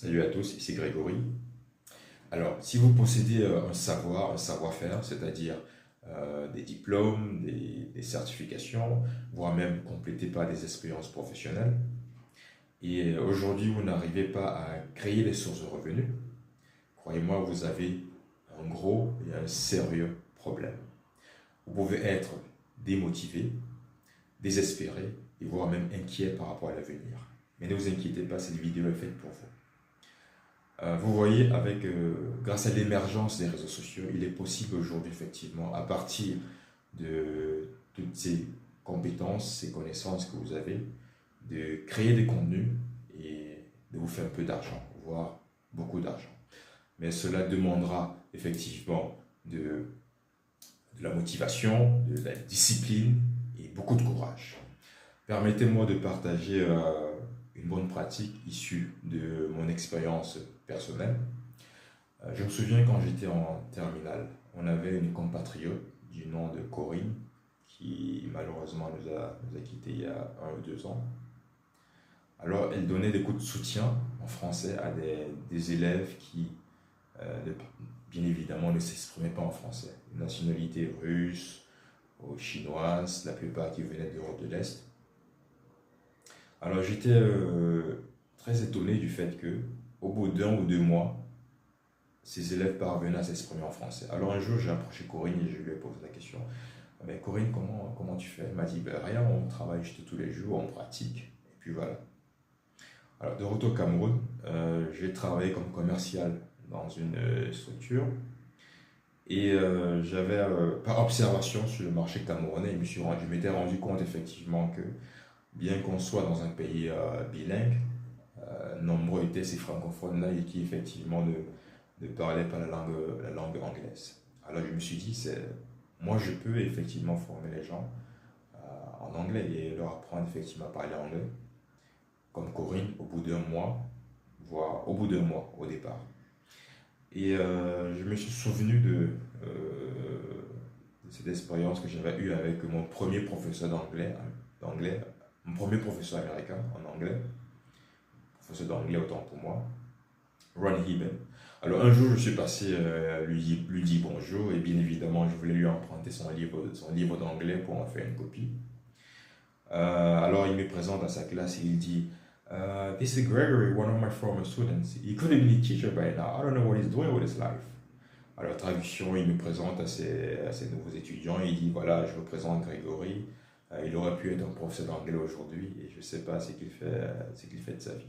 Salut à tous, ici Grégory. Alors, si vous possédez un savoir, un savoir-faire, c'est-à-dire des diplômes, des certifications, voire même complété par des expériences professionnelles, et aujourd'hui vous n'arrivez pas à créer des sources de revenus, croyez-moi, vous avez un gros et un sérieux problème. Vous pouvez être démotivé, désespéré, et voire même inquiet par rapport à l'avenir. Mais ne vous inquiétez pas, cette vidéo est faite pour vous. Vous voyez, grâce à l'émergence des réseaux sociaux, il est possible aujourd'hui, effectivement, à partir de toutes ces compétences, ces connaissances que vous avez, de créer des contenus et de vous faire un peu d'argent, voire beaucoup d'argent. Mais cela demandera effectivement de la motivation, de la discipline et beaucoup de courage. Permettez-moi de partager une bonne pratique issue de mon expérience personnelle. Je me souviens quand j'étais en terminale, on avait une compatriote du nom de Corinne qui malheureusement nous a quittés il y a 1 ou 2 ans. Alors elle donnait des coups de soutien en français à des élèves qui, bien évidemment, ne s'exprimaient pas en français. Une nationalité russe, ou chinoise, la plupart qui venaient d'Europe de l'Est. Alors j'étais très étonné du fait que, au bout d'1 ou 2 mois, ces élèves parvenaient à s'exprimer en français. Alors un jour, j'ai approché Corinne et je lui ai posé la question. Mais Corinne, comment tu fais? Elle m'a dit, ben, rien, on travaille juste tous les jours, on pratique, et puis voilà. Alors de retour au Cameroun, j'ai travaillé comme commercial dans une structure et j'avais, par observation sur le marché camerounais, je m'étais rendu compte effectivement que bien qu'on soit dans un pays bilingue, nombreux étaient ces francophones-là et qui effectivement ne parlaient pas la langue anglaise. Alors je me suis dit, moi je peux effectivement former les gens en anglais et leur apprendre effectivement à parler anglais, comme Corinne au bout d'1 mois, voire au bout d'1 mois au départ. Et je me suis souvenu de cette expérience que j'avais eue avec mon premier professeur d'anglais, mon premier professeur américain en anglais, professeur d'anglais autant pour moi, Ron Heben. Alors un jour, je suis passé lui dire bonjour et bien évidemment, je voulais lui emprunter son livre d'anglais pour en faire une copie. Alors il me présente à sa classe et il dit This is Gregory, one of my former students. He could have been a teacher by now. I don't know what he's doing with his life. Alors traduction, il me présente à ses nouveaux étudiants et il dit voilà, je vous présente Grégory. Il aurait pu être un professeur d'anglais aujourd'hui et je ne sais pas ce qu'il fait de sa vie.